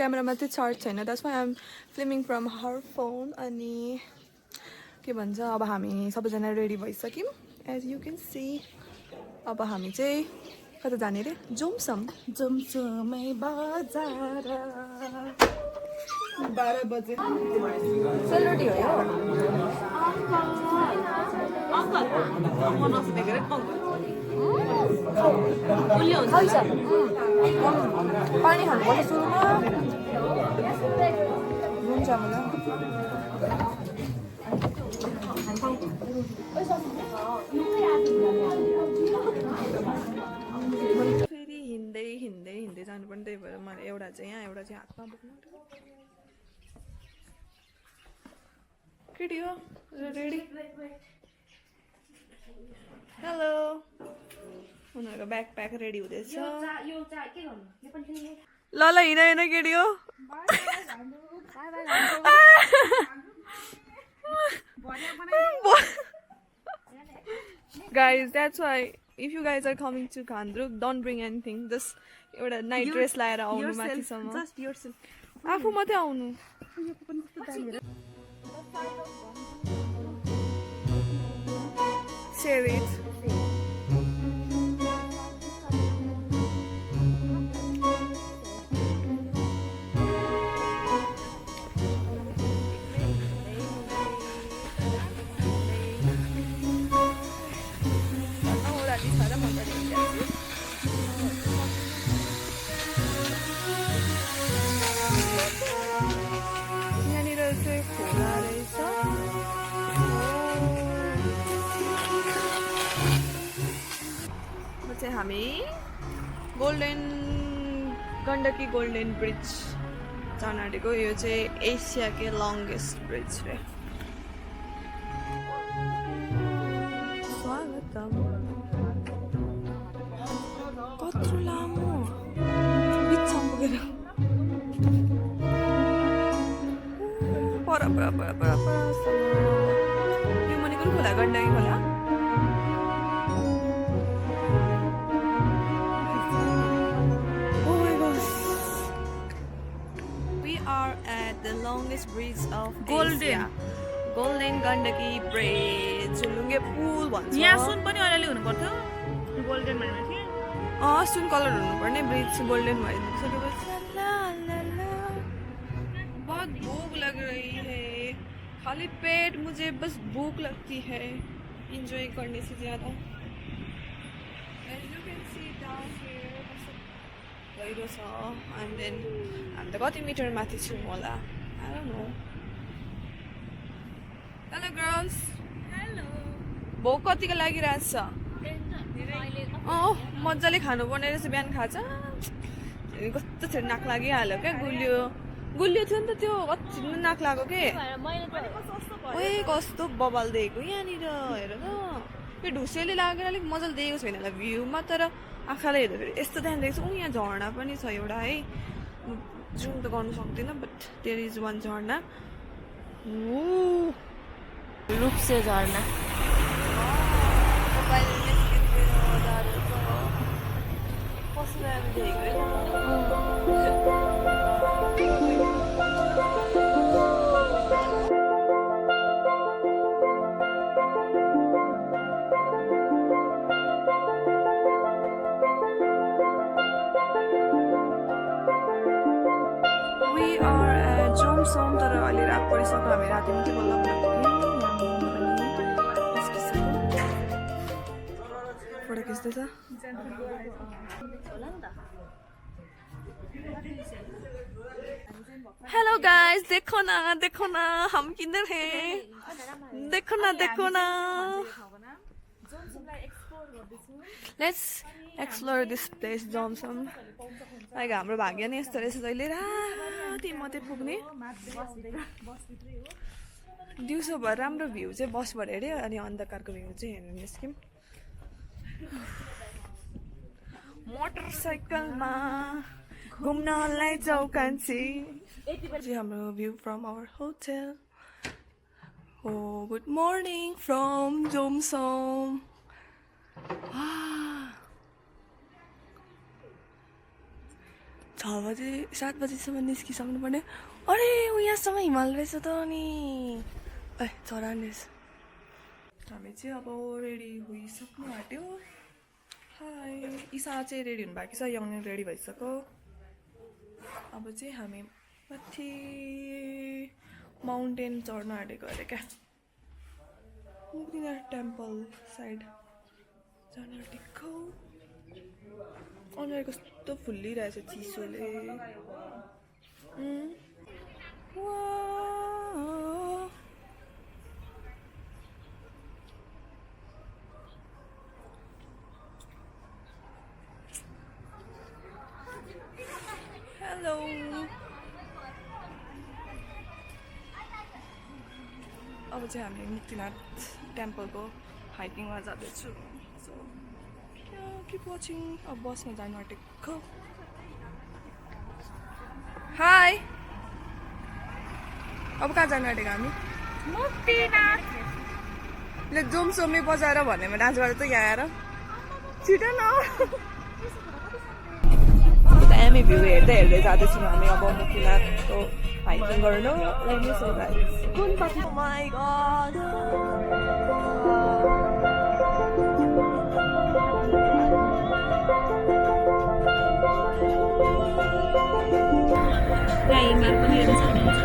क्यामेरामा चाहिँ चार्ज छैन, that's why I'm filming from her phone. अनि के भन्छ, अब हामी सबैजना रेडी भइसक्यौँ. एज यु क्यान सी अब हामी चाहिँ कता जाने अरे? जोमसमै बजार 12 बजे सेलरोटी हो यो. पानी खानुपर्छ सुरुमा. हुन्छ मलाई फेरि हिँड्दै हिँड्दै हिँड्दै जानुपर्ने. त्यही भएर मलाई एउटा चाहिँ यहाँ, एउटा चाहिँ हातमा बोक्नु. केटी हो रेडी? हेलो, उनीहरूको ब्याकप्याक रेडी हुँदैछ. ल ल हिँड हिँड केटी हो. Guys, that's why if you guys are coming to Khandruk, don't bring anything. Just एउटा नाइट ड्रेस लाएर आउनु माथिसम्म. आफू मात्रै आउनु. Share it. हामी गोल्डन गण्डकी गोल्डन ब्रिज जान आँटेको. यो चाहिँ एसियाकै लङ्गेस्ट ब्रिज रे. स्वागतम. कत्रो लामो बिचमा पुगेर पर पर पर पर यो मणिपुर खोला गण्डकी खोला. The longest bridge of Asia. Golden Gandaki Bridge. लुङ्गे पुल भन्छ. यहाँ सुन पनि अलिअलि हुनु पर्थ्यो. गोल्डन भनेको थिए. सुन कलर हुनु पर्ने. ब्रिज गोल्डन भइसकेपछि बहुत भूख लग रही है. खाली पेट, मुझे बस भूख लगती है इन्जॉय करने से ज्यादा. As you can see down here, गहिरो छ. And then हामी त कति मिटर माथि छौँ होला. I don't know. Hello girls. Hello. भोक कतिको लागिरहेछ? मजाले खानुपर्ने रहेछ. बिहान खान्छ कस्तो थियो नाक लागिहाल्यो क्या. गुलियो थियो नि त त्यो. कति नाक लाग्यो के. ओए कस्तो बबाल दिएको यहाँनिर. हेर न यो ढुसेले लागेर अलिक मजाले दिएको छैन होला भ्यूमा. तर आँखाले हेर्दाखेरि यस्तो ध्यान दिएको छ. यहाँ झर्ना पनि छ एउटा है. जुम त गर्नु सक्दिनँ बट देयर इज वान झर्ना. रूपसे झर्ना. जोमसोम. तर अहिले रात परिसक्यो. हामी राति मात्रै बल्ल फोटो खिच्दैछ. हेलो गाइस, देखो ना हम किधर हैं. देखो ना. Let's explore this place Jomsom. Like हाम्रो भाग्य नै यस्तो रहेछ. जहिले राति मात्रै पुग्ने. दिउँसो भएर राम्रो भ्यू चाहिँ बसबाट हेऱ्यो. अनि अन्धकारको भ्यू चाहिँ हेर्नु निस्क्यौँ. मोटरसाइकलमा घुम्नलाई जाऊ कान्छी. हाम्रो view from our hotel. Good morning from Jomsom. 6 बजे 7 बजेसम्म निस्किसक्नु पर्ने अरे ऊ यहाँसम्म हिमाल रहेछ त अनि ए चरा रहेछ हामी चाहिँ अब रेडी भइसक्नु आँट्यो हाई ईसा चाहिँ रेडी हुनु बाँकी छ यङ रेडी भइसक्यो अब चाहिँ हामी माथि माउन्टेन चढ्न आँटेको अरे क्या मुक्तिनाथ टेम्पल साइड जान आँटेको अनुहार कस्तो फुल्लिरहेछ चिसोले हेलो अब चाहिँ हामी मुक्तिनाथ टेम्पलको हाइकिङमा जाँदैछु सो किप वाचिङ अब बसमा जानु आँटेको हाई अब कहाँ जानु आँटेको हामी मुक्तिनाथ ले जोमसोमी बजाएर भन्नेमा डान्स गरेर त यहाँ आएर छिटो न दामी भ्यू हेर्दै हेर्दै जाँदैछौँ हामी अब मुक्तिनाथको हाइकिङ गर्नु कुन पार्टी माई गड हिमाल पनि हेर्न सक्नुहुन्छ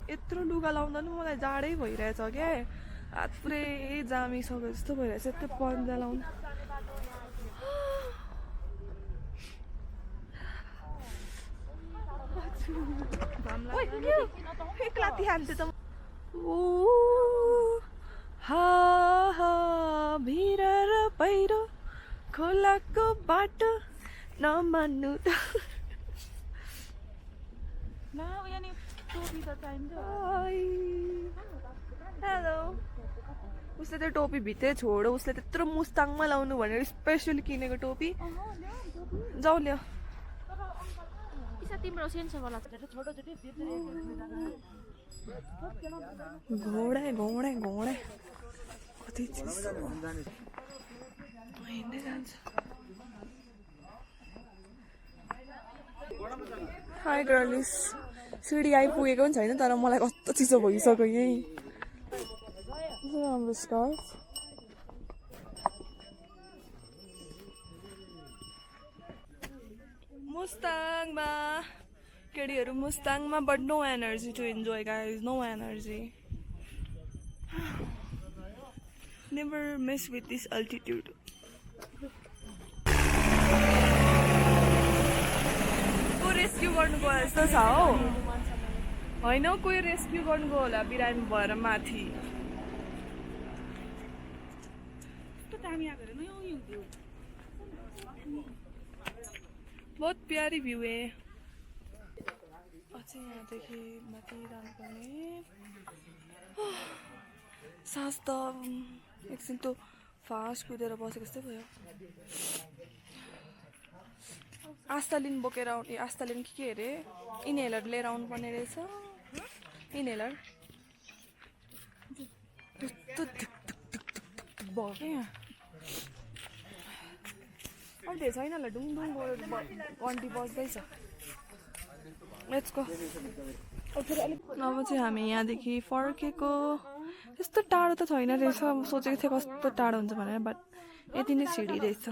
यत्रो लुगा लाउँदा नि मलाई जाडै भइरहेछ क्या हात पुरै जामिसक्यो जस्तो भइरहेछ यत्रो पन्जा लाउनु लाती हाल्थ्यो त हा भिर र पहिरो खोलाको बाटो नमान्नु त हेलो उसले त्यो टोपी भित्रै छोडो उसले त्यत्रो मुस्ताङमा लाउनु भनेर स्पेसली किनेको टोपी जाउ ल्याऊ तिम्रो सेन्स होला घोडा घोडा घोडा कति हिँड्दै जान्छ हाई गर्लिस सिडी आइपुगेको पनि छैन तर मलाई कस्तो चिसो भइसक्यो यही राम्रो स्कार्फ मुस्ताङमा केटीहरू मुस्ताङमा but no energy to enjoy guys no energy never miss with this altitude को रेस्क्यु गर्नु गयो जस्तो छ हौ होइन कोही रेस्क्यु गर्नु गयो होला बिरामी भएर माथि बहुत प्यारी भ्यू है अझै यहाँदेखि माथि जानुपर्ने सास त एकछिन त फास्ट कुदेर बसेको जस्तै भयो आस्तालिन बोकेर आउने आस्तालिन के अरे इनहेलर लिएर आउनु पर्ने रहेछ इनहेलर त्यस्तो भयो क्या यहाँ अहिले धेरै छैन होला डुङडुङ घन्टी बज्दैछ लेट्स गो अब चाहिँ हामी यहाँदेखि फर्केको त्यस्तो टाढो त छैन रहेछ सोचेको थिएँ कस्तो टाढो हुन्छ भनेर बट यति नै सिँढी रहेछ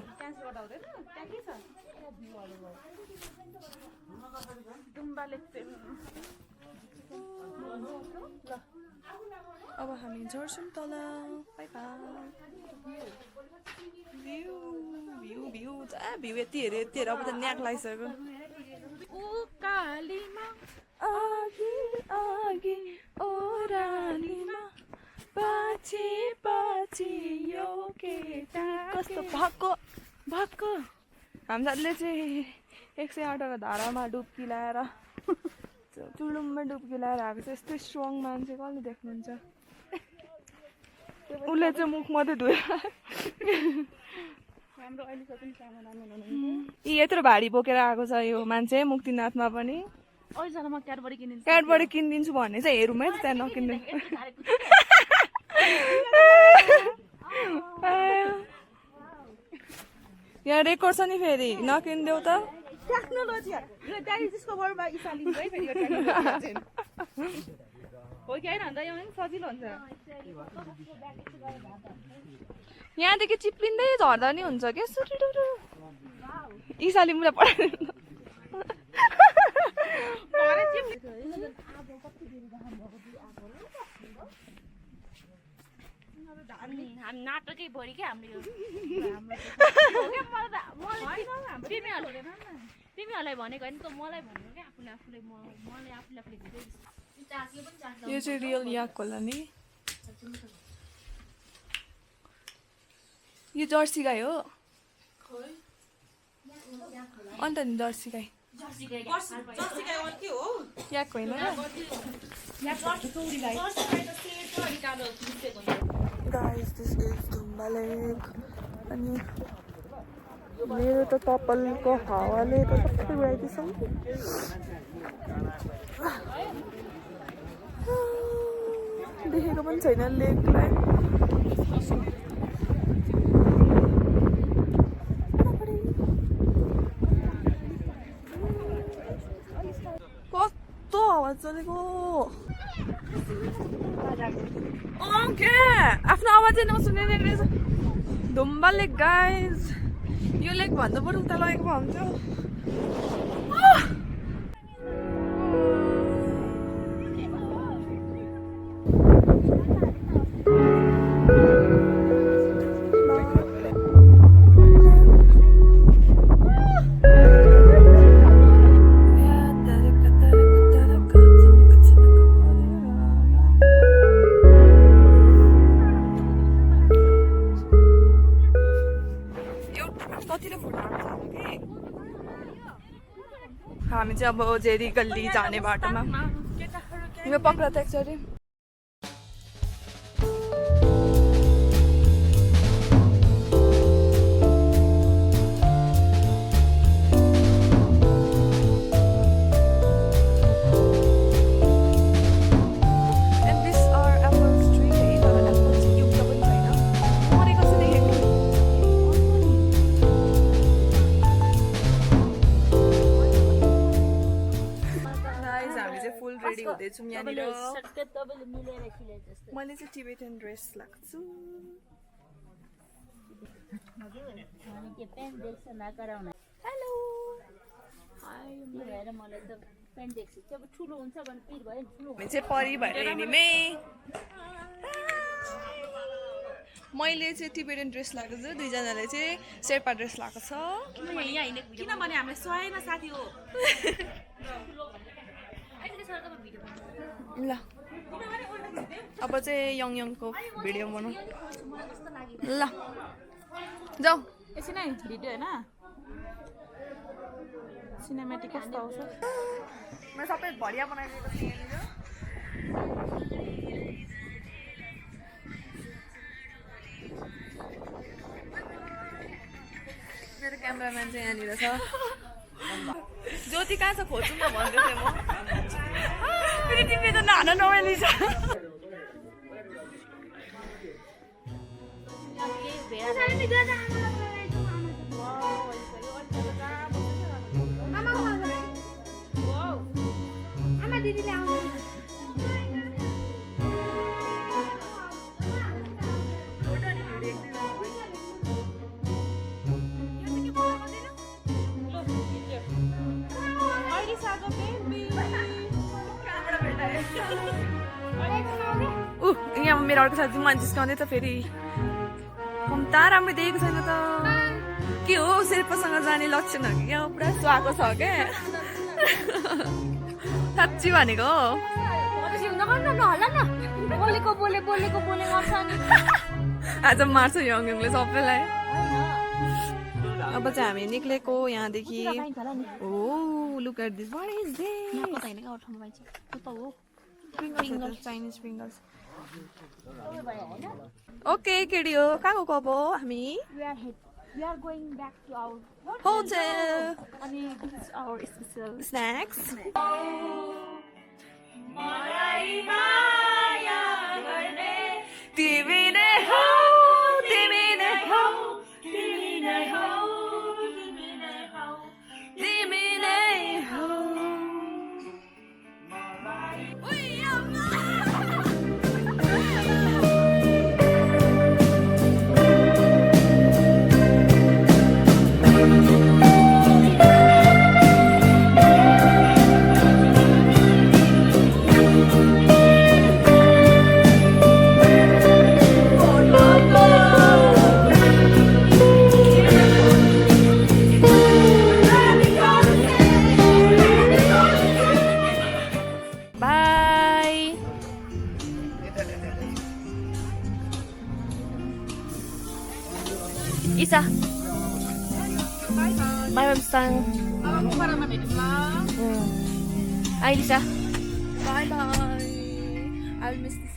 अब हामी झर्छौँ तल bye bye view view view view यति हेऱ्यो यति हेऱ्यो अब त न्याक लागिसक्यो आगे आगे ओह्रालीमा पछि पछि यो केटा कस्तो भएको भएको हामीहरूले चाहिँ 108 धारामा डुब्की लाएर चुडुममा डुब्की लाएर आएको छ यस्तो स्ट्रङ मान्छे कसले देख्नुहुन्छ उसले चाहिँ मुख मात्रै धोयो यत्रो भारी बोकेर आएको छ यो मान्छे मुक्तिनाथमा पनि क्याडबरी किनिदिन्छु भन्ने चाहिँ हेरौँ है त्यहाँ नकिन्नु यहाँ रेकर्ड छ नि फेरि नकिनिदेऊ त टेक्नोलोजी यो ड्याडी डिस्कभरमा इसालिङ है फेरि यो टेक्नोलोजी हो कि हैन भन्दा यो पनि सजिलो हुन्छ यहाँदेखि चिप्लिँदै झर्दा नि हुन्छ क्या सुटुटुटु इसाले मुला पढाउनु हामी नाटकै भरि क्या हाम्रो तिमीहरूलाई भनेको होइन त मलाई भन्नु क्या आफूले आफूले मैले आफूले आफूले यो चाहिँ रियल याक होला नि यो जर्सी गाई हो अन्त नि जर्सी गाई याक होइन गाइस दिस इज ढुम्बा लेक अनि मेरो त कपालको हावाले त सबै उडाइदिएछ देखेको पनि छैन लेकलाई कस्तो हावा चलेको के आफ्नो आवाजै नसुनेर रहेछ ढुम्बा लेक गाइज यो लेक भन्दा बरु उता लगेको हुन्थ्यो हामी चाहिँ अब जेरी गल्ली जाने बाटोमा यो पक्रा त एकचोटि मैले चाहिँ टिबेटन ड्रेस लाग्छु हेलो हामी चाहिँ परी भएर हिँड्यौँ मैले चाहिँ टिबेटन ड्रेस लगाएको छु दुईजनाले चाहिँ शेर्पा ड्रेस लगाएको छ किनभने हामीलाई सहेन साथी हो ल अब चाहिँ यङको भिडियो बनाऊ ल जाऊ एकछिन है भिडियो होइन सिनेमेटिक कस्तो आउँछ मैले सबै भरिया बनाइदिएको छु यहाँनिर मेरो क्यामेराम्यान चाहिँ यहाँनिर छ ज्योति कहाँ छ खोज्नु न भन्दै थिएँ म फेरि तिमी त नहान नमाइली छ यहाँ मेरो अर्को साथी मान्छे जिस्काउँदै त फेरि कम्ता राम्रो देखेको छैन त के हो शेर्पासँग जाने लक्षण हो कि क्या पुरा सुहाएको छ क्या साँच्ची भनेको आज मार्छ यङले सबैलाई अब चाहिँ हामी निक्लेको यहाँदेखि oh look at this what is this Chinese fingers okay KD हो कहाँ गएको अब हामी We are going back to our hotel and this is our special snacks. तिमी नै हौ तिमी नै हौ तिमी नै हौ तिमी नै हौ तिमी नै हौ Bye. Isa. Bye, Ma'am Sang. Ay, Lisa. Bye-bye. I'll miss this